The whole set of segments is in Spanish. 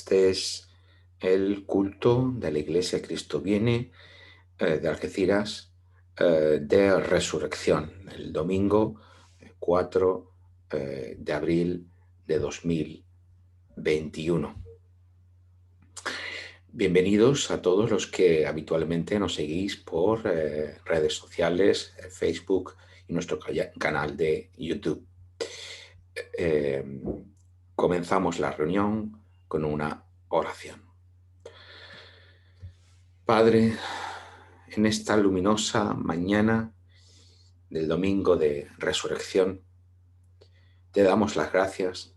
Este es el culto de la Iglesia Cristo Viene de Algeciras de Resurrección, el domingo 4 de abril de 2021. Bienvenidos a todos los que habitualmente nos seguís por redes sociales, Facebook y nuestro canal de YouTube. Comenzamos la reunión con una oración. Padre, en esta luminosa mañana del domingo de resurrección, te damos las gracias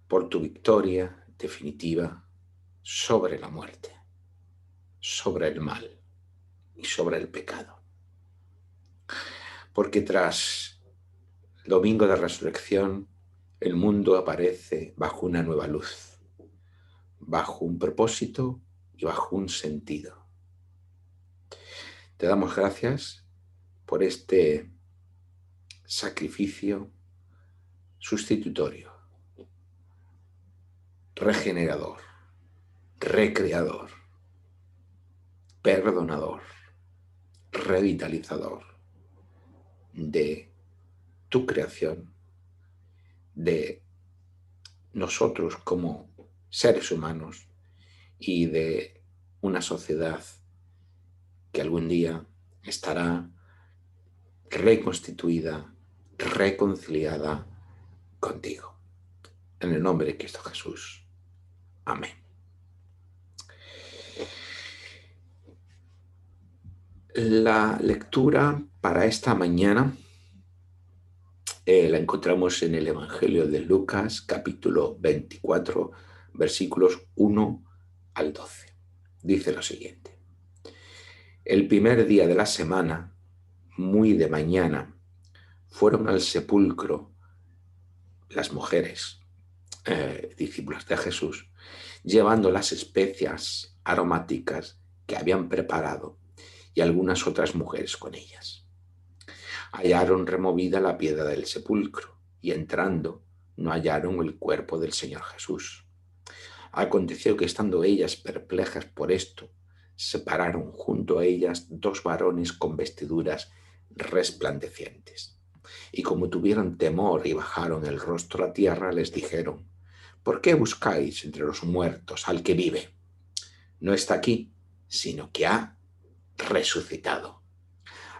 por tu victoria definitiva sobre la muerte, sobre el mal y sobre el pecado. Porque tras el domingo de resurrección, el mundo aparece bajo una nueva luz, bajo un propósito y bajo un sentido. Te damos gracias por este sacrificio sustitutorio, regenerador, recreador, perdonador, revitalizador de tu creación, de nosotros como seres humanos y de una sociedad que algún día estará reconstituida, reconciliada contigo. En el nombre de Cristo Jesús. Amén. La lectura para esta mañana la encontramos en el Evangelio de Lucas, capítulo 24, versículos 1 al 12. Dice lo siguiente: el primer día de la semana, muy de mañana, fueron al sepulcro las mujeres, discípulas de Jesús, llevando las especias aromáticas que habían preparado y algunas otras mujeres con ellas. Hallaron removida la piedra del sepulcro y entrando no hallaron el cuerpo del Señor Jesús. Aconteció que estando ellas perplejas por esto, se pararon junto a ellas dos varones con vestiduras resplandecientes. Y como tuvieron temor y bajaron el rostro a tierra, les dijeron: ¿por qué buscáis entre los muertos al que vive? No está aquí, sino que ha resucitado.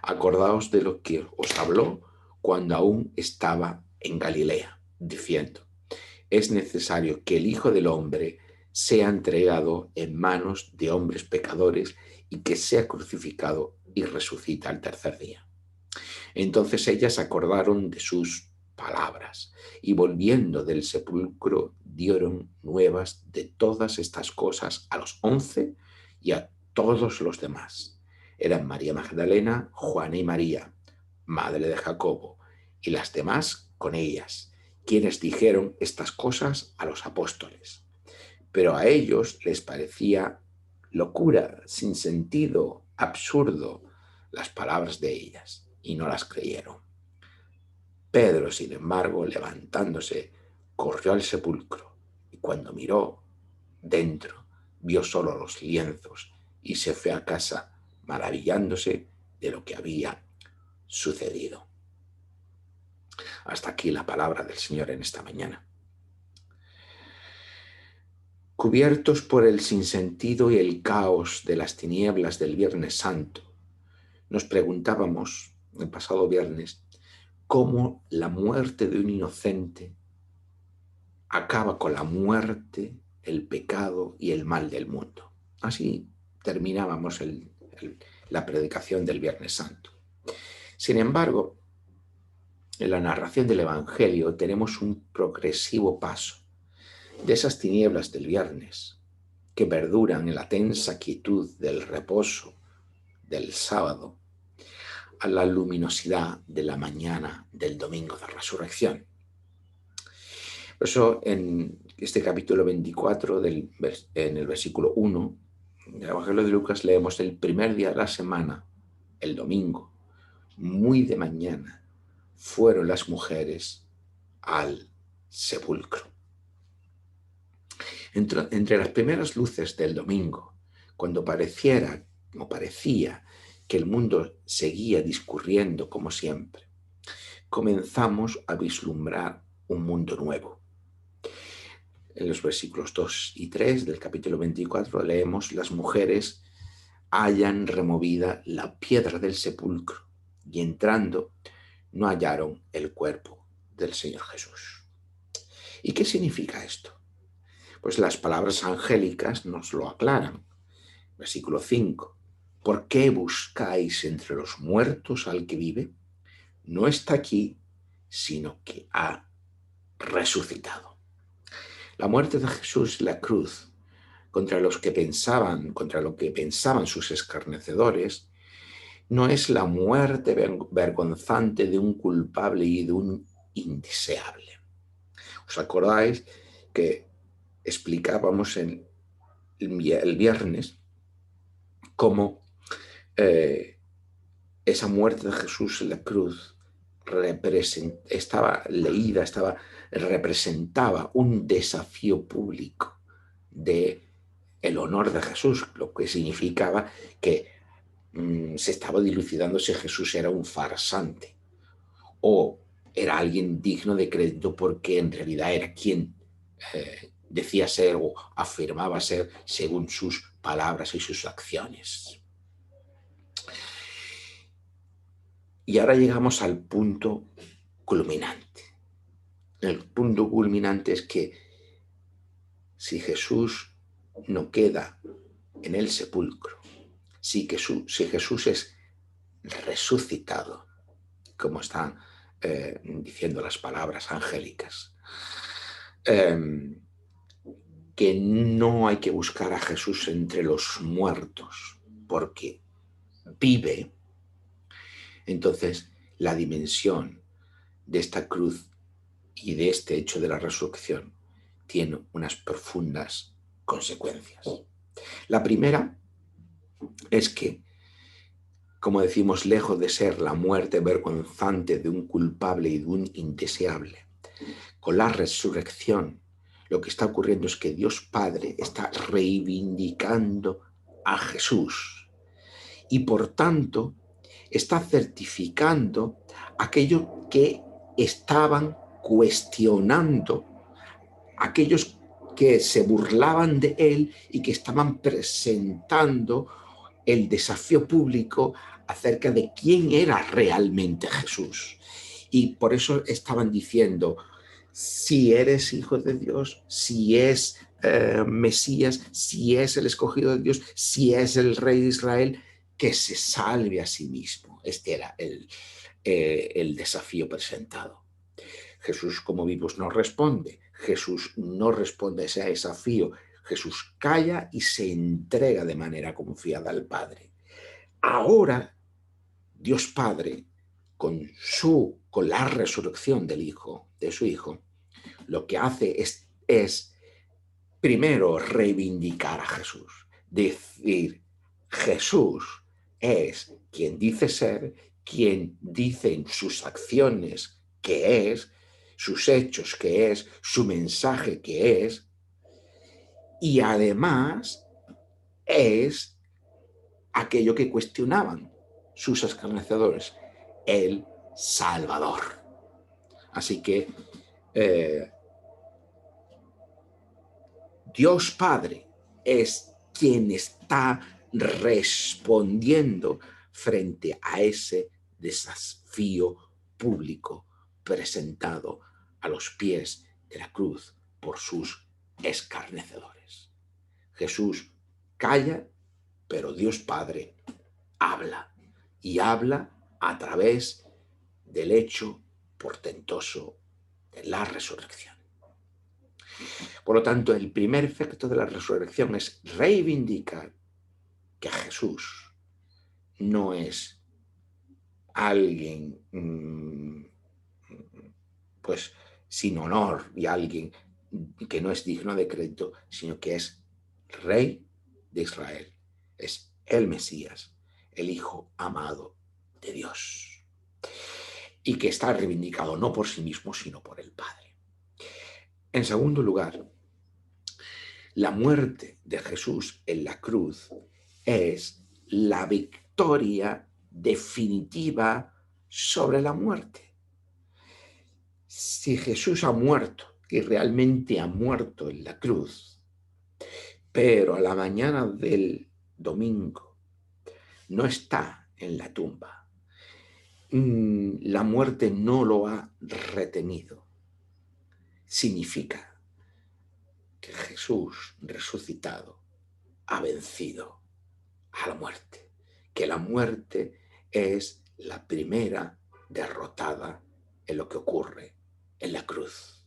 Acordaos de lo que os habló cuando aún estaba en Galilea, diciendo: es necesario que el Hijo del Hombre sea entregado en manos de hombres pecadores y que sea crucificado y resucita al tercer día. Entonces ellas acordaron de sus palabras y volviendo del sepulcro dieron nuevas de todas estas cosas a los 11 y a todos los demás. Eran María Magdalena, Juana y María, madre de Jacobo, y las demás con ellas, quienes dijeron estas cosas a los apóstoles. Pero a ellos les parecía locura, sin sentido, absurdo, las palabras de ellas, y no las creyeron. Pedro, sin embargo, levantándose, corrió al sepulcro, y cuando miró dentro, vio solo los lienzos, y se fue a casa, maravillándose de lo que había sucedido. Hasta aquí la palabra del Señor en esta mañana. Cubiertos por el sinsentido y el caos de las tinieblas del Viernes Santo, nos preguntábamos el pasado viernes cómo la muerte de un inocente acaba con la muerte, el pecado y el mal del mundo. Así terminábamos la predicación del Viernes Santo. Sin embargo, en la narración del Evangelio tenemos un progresivo paso de esas tinieblas del viernes que perduran en la tensa quietud del reposo del sábado a la luminosidad de la mañana del domingo de resurrección. Por eso en este capítulo 24, en el versículo 1 del Evangelio de Lucas, leemos: el primer día de la semana, el domingo, muy de mañana, fueron las mujeres al sepulcro. Entre las primeras luces del domingo, cuando parecía que el mundo seguía discurriendo como siempre, comenzamos a vislumbrar un mundo nuevo. En los versículos 2 y 3 del capítulo 24 leemos: las mujeres hayan removida la piedra del sepulcro y entrando no hallaron el cuerpo del Señor Jesús. ¿Y qué significa esto? Pues las palabras angélicas nos lo aclaran. Versículo 5. ¿Por qué buscáis entre los muertos al que vive? No está aquí, sino que ha resucitado. La muerte de Jesús en la cruz, contra lo que pensaban sus escarnecedores, no es la muerte vergonzante de un culpable y de un indeseable. ¿Os acordáis que explicábamos el viernes cómo esa muerte de Jesús en la cruz representaba un desafío público de el honor de Jesús, lo que significaba que se estaba dilucidando si Jesús era un farsante o era alguien digno de crédito, porque en realidad era quien decía ser o afirmaba ser según sus palabras y sus acciones. Y ahora llegamos al punto culminante. El punto culminante es que si Jesús no queda en el sepulcro, si Jesús es resucitado, como están diciendo las palabras angélicas, que no hay que buscar a Jesús entre los muertos, porque vive. Entonces, la dimensión de esta cruz y de este hecho de la resurrección tiene unas profundas consecuencias. La primera es que, como decimos, lejos de ser la muerte vergonzante de un culpable y de un indeseable, con la resurrección lo que está ocurriendo es que Dios Padre está reivindicando a Jesús y por tanto está certificando aquello que estaban cuestionando, aquellos que se burlaban de él y que estaban presentando el desafío público acerca de quién era realmente Jesús. Y por eso estaban diciendo: si eres hijo de Dios, si es Mesías, si es el escogido de Dios, si es el rey de Israel, que se salve a sí mismo. Este era el desafío presentado. Jesús, como vimos, no responde. Jesús no responde a ese desafío. Jesús calla y se entrega de manera confiada al Padre. Ahora, Dios Padre, con la resurrección de su Hijo, lo que hace es primero reivindicar a Jesús. Decir: Jesús es quien dice ser, quien dice en sus acciones que es, sus hechos que es, su mensaje que es, y además es aquello que cuestionaban sus escarnecedores: el Salvador. Así que Dios Padre es quien está respondiendo frente a ese desafío público presentado a los pies de la cruz por sus escarnecedores. Jesús calla, pero Dios Padre habla, y habla a través del hecho portentoso de la resurrección. Por lo tanto, el primer efecto de la resurrección es reivindicar que Jesús no es alguien pues sin honor y alguien que no es digno de crédito, sino que es Rey de Israel, es el Mesías, el Hijo amado de Dios, y que está reivindicado no por sí mismo, sino por el Padre. En segundo lugar, La muerte de Jesús en la cruz es la victoria definitiva sobre la muerte. Si Jesús ha muerto y realmente ha muerto en la cruz, pero a la mañana del domingo no está en la tumba, la muerte no lo ha retenido, significa que Jesús resucitado ha vencido a la muerte, que la muerte es la primera derrotada en lo que ocurre en la cruz.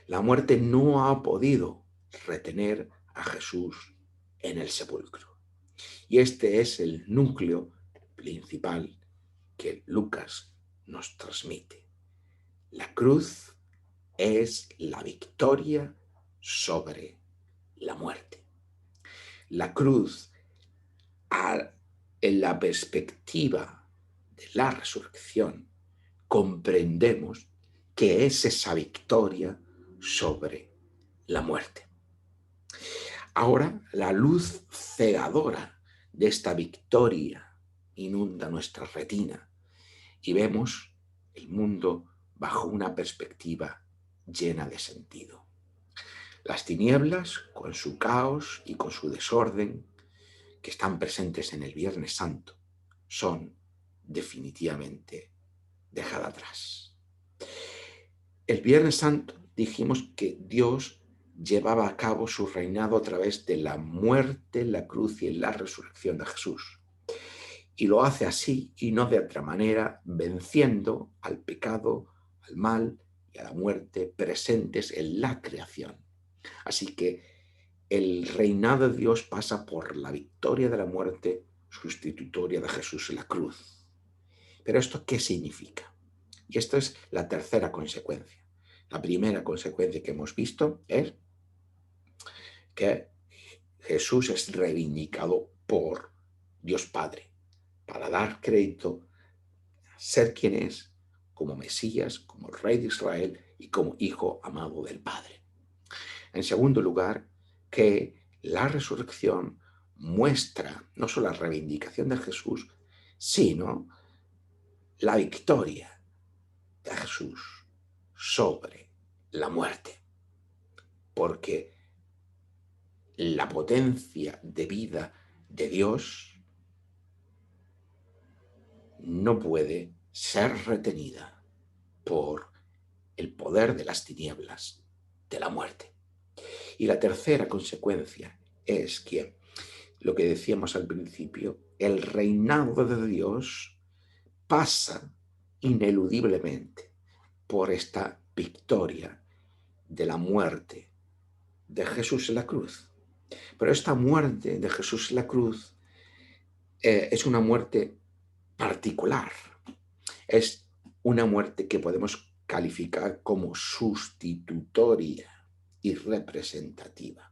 La muerte no ha podido retener a Jesús en el sepulcro. Y este es el núcleo principal que Lucas nos transmite. La cruz es la victoria sobre la muerte. La cruz, en la perspectiva de la resurrección, comprendemos que es esa victoria sobre la muerte. Ahora, la luz cegadora de esta victoria inunda nuestra retina y vemos el mundo bajo una perspectiva llena de sentido. Las tinieblas, con su caos y con su desorden, que están presentes en el Viernes Santo, son definitivamente dejadas atrás. El Viernes Santo dijimos que Dios llevaba a cabo su reinado a través de la muerte, la cruz y la resurrección de Jesús. Y lo hace así y no de otra manera, venciendo al pecado, al mal y a la muerte presentes en la creación. Así que el reinado de Dios pasa por la victoria de la muerte sustitutoria de Jesús en la cruz. Pero ¿esto qué significa? Y esto es la tercera consecuencia. La primera consecuencia que hemos visto es que Jesús es reivindicado por Dios Padre para dar crédito a ser quien es como Mesías, como Rey de Israel y como Hijo amado del Padre. En segundo lugar, que la resurrección muestra no solo la reivindicación de Jesús, sino la victoria de Jesús sobre la muerte. Porque la potencia de vida de Dios no puede ser retenida por el poder de las tinieblas de la muerte. Y la tercera consecuencia es que, lo que decíamos al principio, el reinado de Dios pasa ineludiblemente por esta victoria de la muerte de Jesús en la cruz. Pero esta muerte de Jesús en la cruz es una muerte particular. Es una muerte que podemos calificar como sustitutoria y representativa.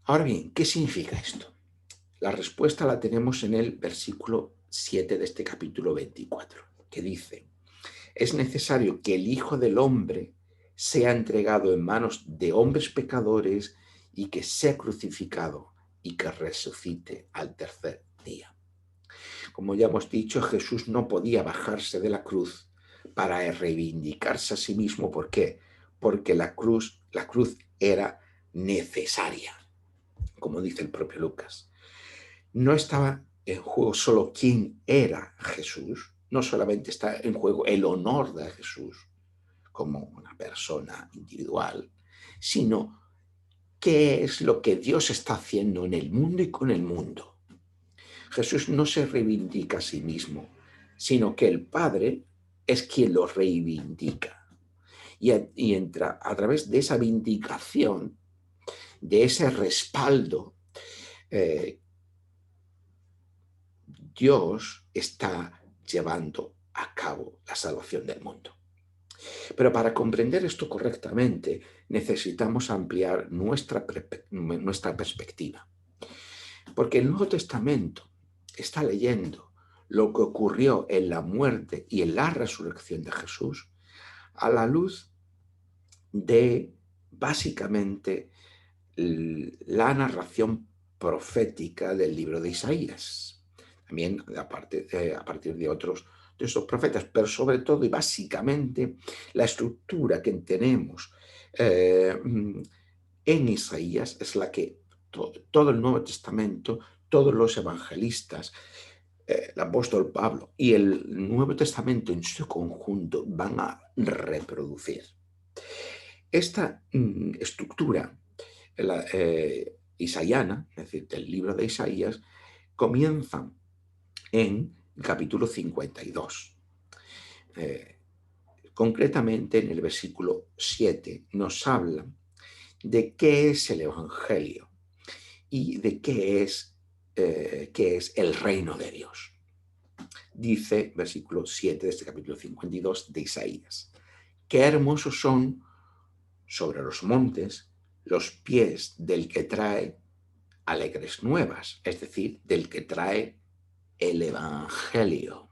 Ahora bien, ¿qué significa esto? La respuesta la tenemos en el versículo 7 de este capítulo 24, que dice: es necesario que el Hijo del Hombre sea entregado en manos de hombres pecadores y que sea crucificado y que resucite al tercer día. Como ya hemos dicho, Jesús no podía bajarse de la cruz para reivindicarse a sí mismo. ¿Por qué? Porque la cruz era necesaria, como dice el propio Lucas. No estaba en juego solo quién era Jesús, no solamente está en juego el honor de Jesús como una persona individual, sino qué es lo que Dios está haciendo en el mundo y con el mundo. Jesús no se reivindica a sí mismo, sino que el Padre es quien lo reivindica. Y entra a través de esa vindicación, de ese respaldo, Dios está llevando a cabo la salvación del mundo. Pero para comprender esto correctamente, necesitamos ampliar nuestra perspectiva. Porque el Nuevo Testamento está leyendo lo que ocurrió en la muerte y en la resurrección de Jesús a la luz de básicamente la narración profética del libro de Isaías. También a partir de otros de esos profetas, pero sobre todo y básicamente la estructura que tenemos en Isaías es la que todo el Nuevo Testamento, todos los evangelistas, el apóstol Pablo y el Nuevo Testamento en su conjunto van a reproducir. Esta estructura isaiana, es decir, del libro de Isaías, comienza en el capítulo 52. Concretamente en el versículo 7 nos habla de qué es el Evangelio y de qué es el reino de Dios. Dice, versículo 7 de este capítulo 52 de Isaías: qué hermosos son sobre los montes los pies del que trae alegres nuevas, es decir, del que trae el Evangelio.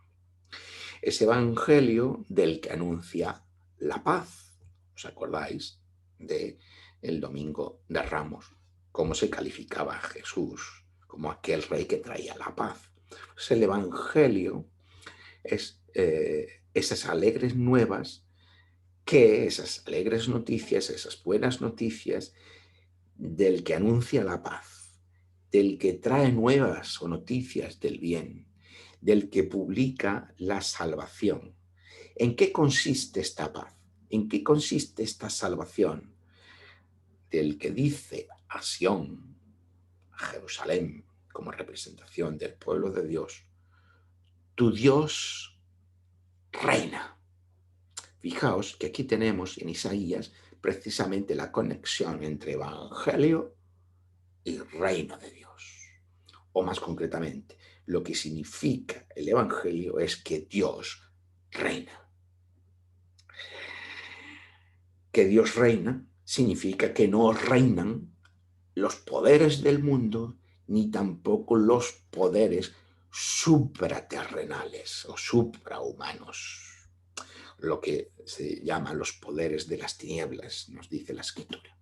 Ese Evangelio del que anuncia la paz. ¿Os acordáis del Domingo de Ramos? Cómo se calificaba a Jesús como aquel rey que traía la paz. Pues el Evangelio es esas alegres nuevas, esas alegres noticias, esas buenas noticias del que anuncia la paz, del que trae nuevas o noticias del bien, del que publica la salvación. ¿En qué consiste esta paz? ¿En qué consiste esta salvación? Del que dice a Sión, a Jerusalén, como representación del pueblo de Dios: tu Dios reina. Fijaos que aquí tenemos en Isaías precisamente la conexión entre Evangelio y reino de Dios. O más concretamente, lo que significa el Evangelio es que Dios reina. Que Dios reina significa que no reinan los poderes del mundo ni tampoco los poderes supraterrenales o suprahumanos, lo que se llama los poderes de las tinieblas, nos dice la Escritura.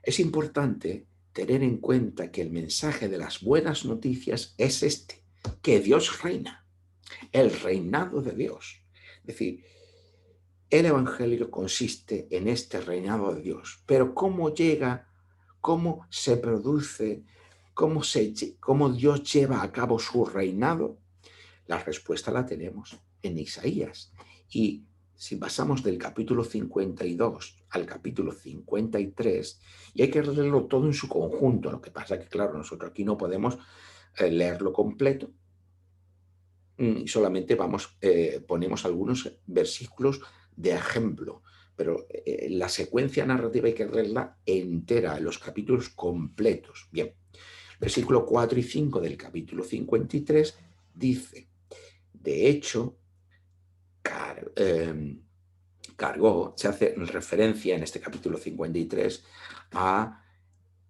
Es importante tener en cuenta que el mensaje de las buenas noticias es este: que Dios reina, el reinado de Dios. Es decir, el Evangelio consiste en este reinado de Dios. Pero ¿cómo llega, cómo se produce, cómo Dios lleva a cabo su reinado? La respuesta la tenemos en Isaías. Y si pasamos del capítulo 52 al capítulo 53, y hay que leerlo todo en su conjunto, lo que pasa es que, claro, nosotros aquí no podemos leerlo completo, y solamente ponemos algunos versículos de ejemplo, pero la secuencia narrativa hay que leerla entera, los capítulos completos. Bien, versículo 4 y 5 del capítulo 53 dice: de hecho, cargó, se hace referencia en este capítulo 53 a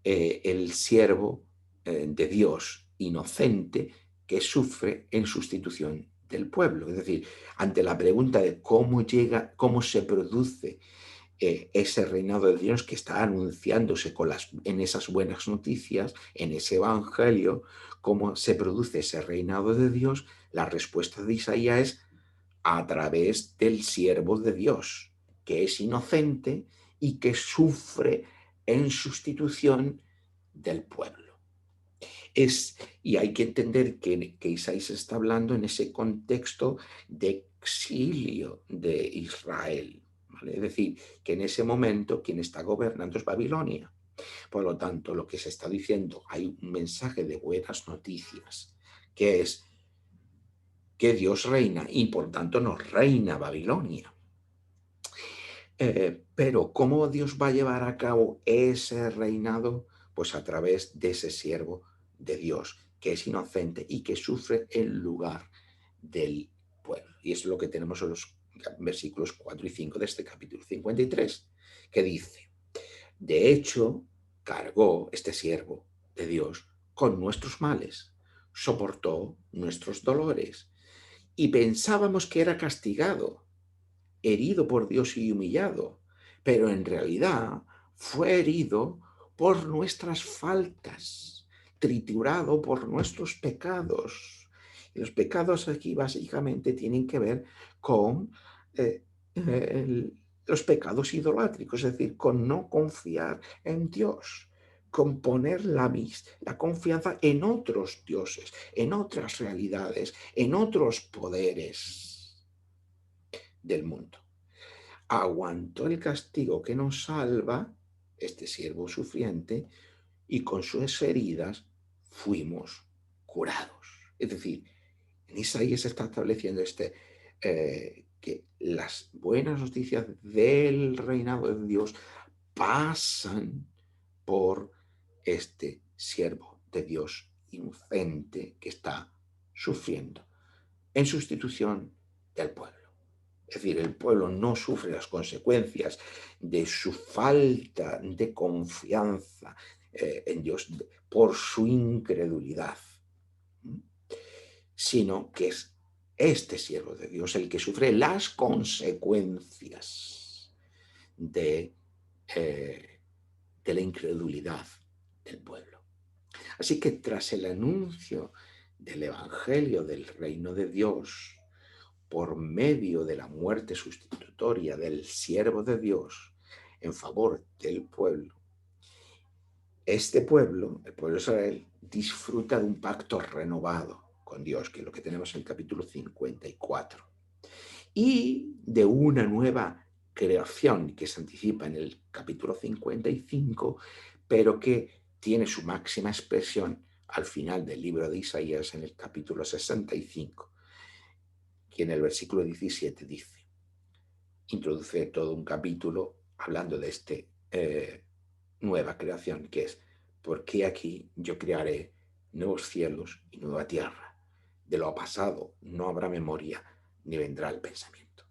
el siervo de Dios inocente que sufre en sustitución del pueblo. Es decir, ante la pregunta de cómo se produce ese reinado de Dios que está anunciándose en esas buenas noticias, en ese evangelio, cómo se produce ese reinado de Dios, la respuesta de Isaías es a través del siervo de Dios, que es inocente y que sufre en sustitución del pueblo. Y hay que entender que Isaías está hablando en ese contexto de exilio de Israel, ¿vale? Es decir, que en ese momento quien está gobernando es Babilonia. Por lo tanto, lo que se está diciendo, hay un mensaje de buenas noticias, que es que Dios reina y por tanto no reina Babilonia. Pero ¿cómo Dios va a llevar a cabo ese reinado? Pues a través de ese siervo de Dios, que es inocente y que sufre en lugar del pueblo. Y eso es lo que tenemos en los versículos 4 y 5 de este capítulo 53, que dice: de hecho, cargó este siervo de Dios con nuestros males, soportó nuestros dolores, y pensábamos que era castigado, herido por Dios y humillado, pero en realidad fue herido por nuestras faltas, triturado por nuestros pecados. Y los pecados aquí básicamente tienen que ver con eh, los pecados idolátricos, es decir, con no confiar en Dios, con poner la confianza en otros dioses, en otras realidades, en otros poderes del mundo. Aguantó el castigo que nos salva, este siervo sufriente, y con sus heridas fuimos curados. Es decir, en Isaías se está estableciendo que las buenas noticias del reinado de Dios pasan por este siervo de Dios inocente que está sufriendo en sustitución del pueblo. Es decir, el pueblo no sufre las consecuencias de su falta de confianza en Dios por su incredulidad, sino que es este siervo de Dios el que sufre las consecuencias de la incredulidad del pueblo. Así que tras el anuncio del Evangelio del reino de Dios, por medio de la muerte sustitutoria del siervo de Dios en favor del pueblo, este pueblo, el pueblo de Israel, disfruta de un pacto renovado con Dios, que es lo que tenemos en el capítulo 54, y de una nueva creación que se anticipa en el capítulo 55, pero que tiene su máxima expresión al final del libro de Isaías en el capítulo 65, que en el versículo 17 dice, introduce todo un capítulo hablando de esta nueva creación, que es, porque aquí yo crearé nuevos cielos y nueva tierra. De lo pasado no habrá memoria, ni vendrá el pensamiento.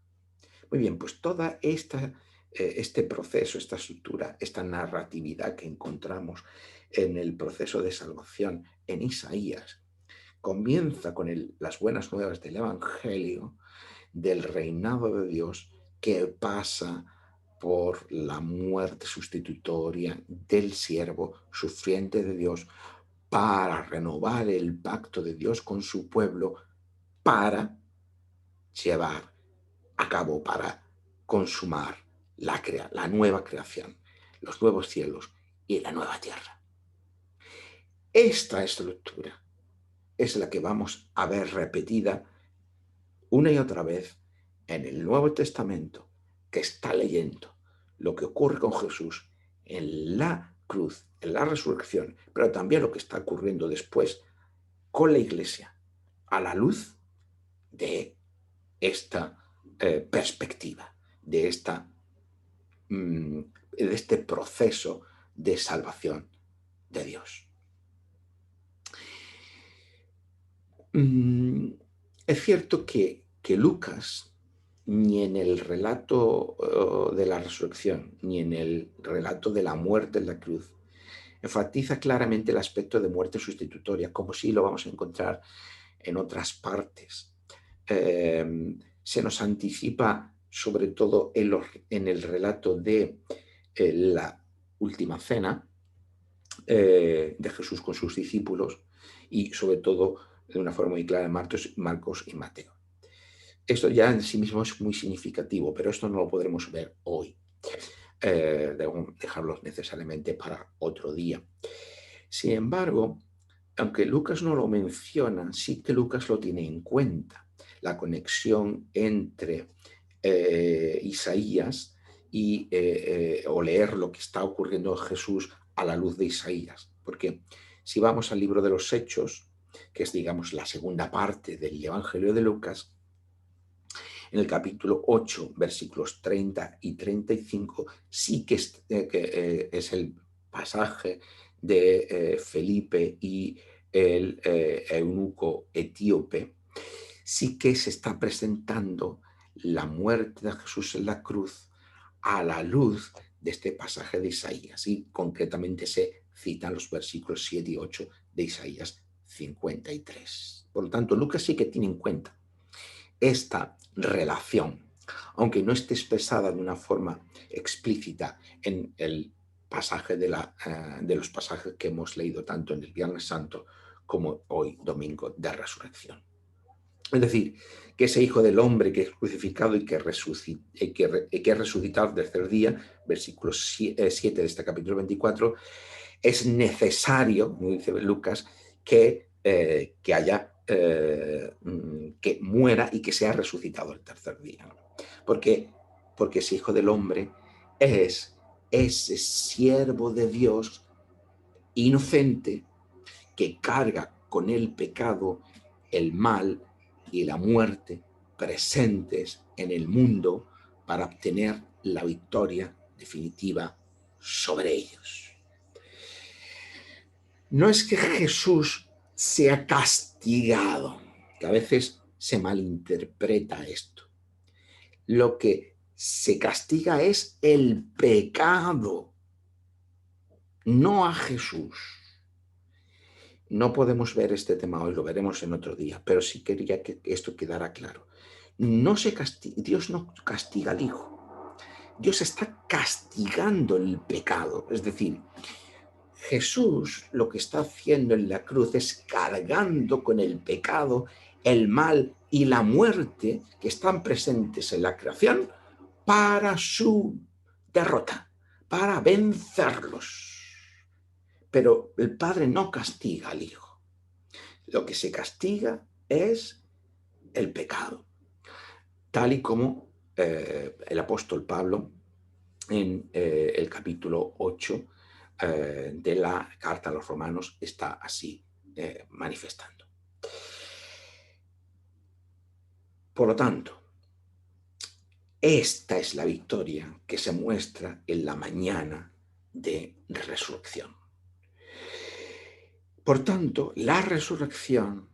Muy bien, pues toda este proceso, esta estructura, esta narratividad que encontramos en el proceso de salvación en Isaías, comienza con las buenas nuevas del Evangelio, del reinado de Dios, que pasa por la muerte sustitutoria del siervo sufriente de Dios para renovar el pacto de Dios con su pueblo, para llevar a cabo, para consumar la nueva creación, los nuevos cielos y la nueva tierra. Esta estructura es la que vamos a ver repetida una y otra vez en el Nuevo Testamento, que está leyendo lo que ocurre con Jesús en la cruz, en la resurrección, pero también lo que está ocurriendo después con la Iglesia, a la luz de esta perspectiva, de este proceso de salvación de Dios. Es cierto que Lucas, ni en el relato de la resurrección, ni en el relato de la muerte en la cruz, enfatiza claramente el aspecto de muerte sustitutoria, como sí lo vamos a encontrar en otras partes. Se nos anticipa, sobre todo en el relato de la última cena de Jesús con sus discípulos, y sobre todo de una forma muy clara en Marcos y Mateo. Esto ya en sí mismo es muy significativo, pero esto no lo podremos ver hoy. Debemos dejarlo necesariamente para otro día. Sin embargo, aunque Lucas no lo menciona, sí que Lucas lo tiene en cuenta, la conexión entre Isaías y o leer lo que está ocurriendo en Jesús a la luz de Isaías. Porque si vamos al libro de los Hechos, que es, digamos, la segunda parte del Evangelio de Lucas, en el capítulo 8, versículos 30 y 35, sí que es el pasaje de Felipe y el eunuco etíope, sí que se está presentando la muerte de Jesús en la cruz a la luz de este pasaje de Isaías, y concretamente se citan los versículos 7 y 8 de Isaías 53. Por lo tanto, Lucas sí que tiene en cuenta esta relación aunque no esté expresada de una forma explícita en el pasaje de los pasajes que hemos leído tanto en el Viernes Santo como hoy, Domingo de Resurrección. Es decir, que ese Hijo del Hombre que es crucificado y que es resucitado al tercer día, versículo 7 de este capítulo 24, es necesario, como dice Lucas, que haya, que muera y que sea resucitado el tercer día, ¿no? Porque ese Hijo del Hombre es ese siervo de Dios inocente que carga con el pecado, el mal y la muerte presentes en el mundo para obtener la victoria definitiva sobre ellos. No es que Jesús sea castigado, que a veces se malinterpreta esto. Lo que se castiga es el pecado, no a Jesús. No podemos ver este tema hoy, lo veremos en otro día, pero sí quería que esto quedara claro. Dios no castiga al Hijo. Dios está castigando el pecado. Es decir, Jesús lo que está haciendo en la cruz es cargando con el pecado, el mal y la muerte que están presentes en la creación para su derrota, para vencerlos. Pero el Padre no castiga al Hijo. Lo que se castiga es el pecado, tal y como el apóstol Pablo en el capítulo 8 de la carta a los romanos está así manifestando. Por lo tanto, esta es la victoria que se muestra en la mañana de resurrección. Por tanto, la resurrección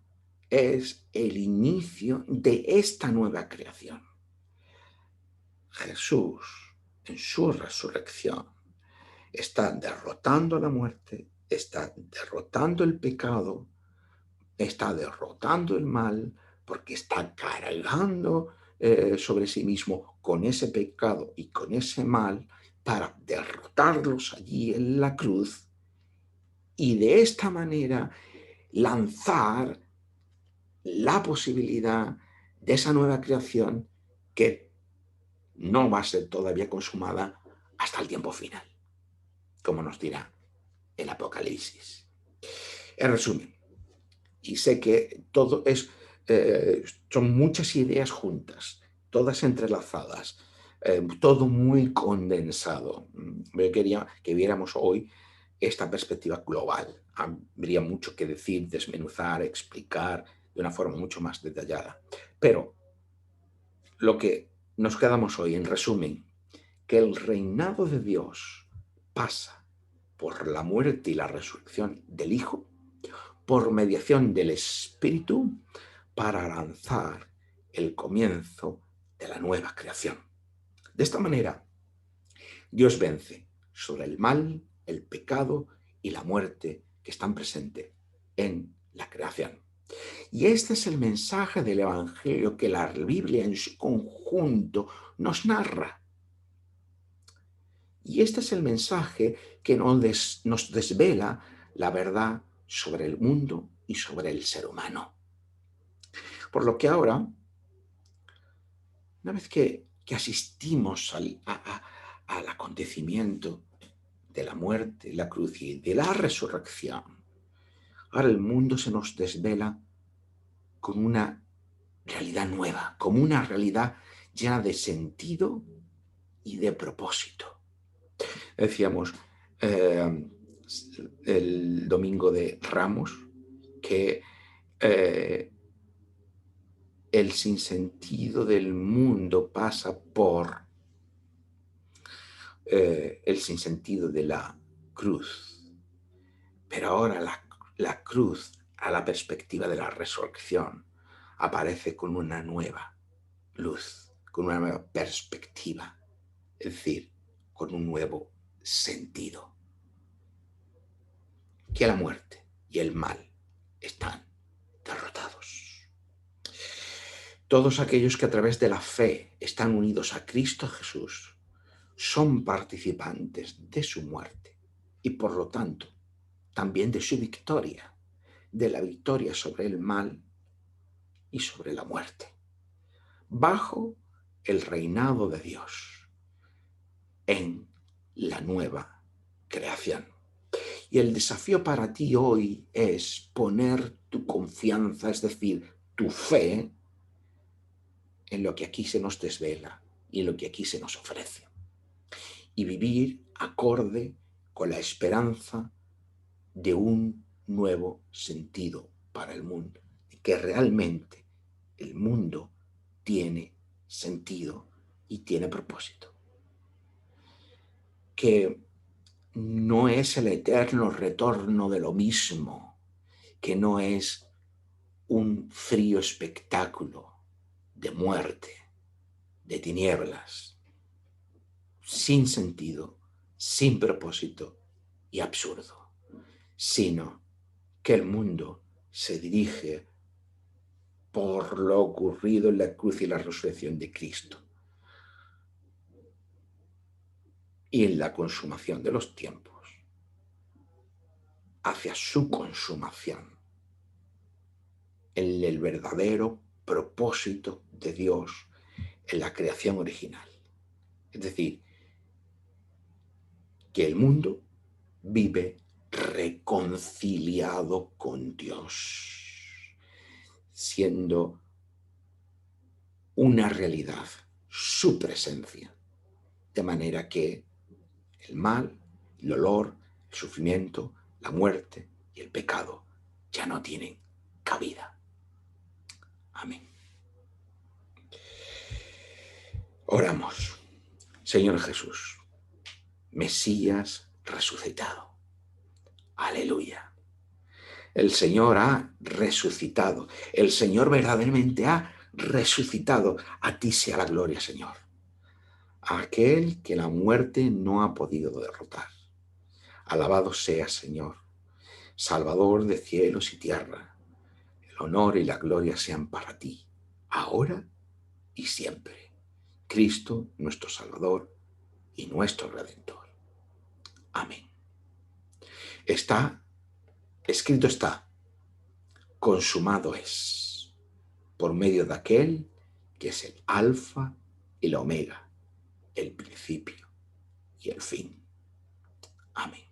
es el inicio de esta nueva creación. Jesús, en su resurrección, está derrotando la muerte, está derrotando el pecado, está derrotando el mal, porque está cargando sobre sí mismo con ese pecado y con ese mal para derrotarlos allí en la cruz y de esta manera lanzar la posibilidad de esa nueva creación que no va a ser todavía consumada hasta el tiempo final, como nos dirá el Apocalipsis. En resumen, y sé que todo son muchas ideas juntas, todas entrelazadas, todo muy condensado. Yo quería que viéramos hoy esta perspectiva global. Habría mucho que decir, desmenuzar, explicar de una forma mucho más detallada. Pero lo que nos quedamos hoy, en resumen, que el reinado de Dios pasa por la muerte y la resurrección del Hijo, por mediación del Espíritu, para lanzar el comienzo de la nueva creación. De esta manera, Dios vence sobre el mal, el pecado y la muerte que están presentes en la creación. Y este es el mensaje del Evangelio que la Biblia en su conjunto nos narra. Y este es el mensaje que nos desvela la verdad sobre el mundo y sobre el ser humano. Por lo que ahora, una vez que asistimos al acontecimiento de la muerte, la cruz y de la resurrección, ahora el mundo se nos desvela con una realidad nueva, como una realidad llena de sentido y de propósito. Decíamos el domingo de Ramos que el sinsentido del mundo pasa por el sinsentido de la cruz. Pero ahora la cruz, a la perspectiva de la resurrección, aparece con una nueva luz, con una nueva perspectiva, es decir, con un nuevo sentido. Que la muerte y el mal están derrotados. Todos aquellos que a través de la fe están unidos a Cristo Jesús son participantes de su muerte y por lo tanto también de su victoria, de la victoria sobre el mal y sobre la muerte, bajo el reinado de Dios en la nueva creación. Y el desafío para ti hoy es poner tu confianza, es decir, tu fe, en lo que aquí se nos desvela y en lo que aquí se nos ofrece. Y vivir acorde con la esperanza de un nuevo sentido para el mundo, de que realmente el mundo tiene sentido y tiene propósito. Que no es el eterno retorno de lo mismo, que no es un frío espectáculo de muerte, de tinieblas, sin sentido, sin propósito y absurdo, sino que el mundo se dirige por lo ocurrido en la cruz y la resurrección de Cristo y en la consumación de los tiempos, hacia su consumación, en el verdadero propósito de Dios en la creación original. Es decir, que el mundo vive reconciliado con Dios, siendo una realidad su presencia, de manera que el mal, el dolor, el sufrimiento, la muerte y el pecado ya no tienen cabida. Amén. Oramos. Señor Jesús, Mesías resucitado. Aleluya. El Señor ha resucitado. El Señor verdaderamente ha resucitado. A ti sea la gloria, Señor. A aquel que la muerte no ha podido derrotar. Alabado sea, Señor, Salvador de cielos y tierra. El honor y la gloria sean para ti, ahora y siempre. Cristo, nuestro Salvador y nuestro Redentor. Amén. Escrito está, consumado es, por medio de aquel que es el alfa y la omega, el principio y el fin. Amén.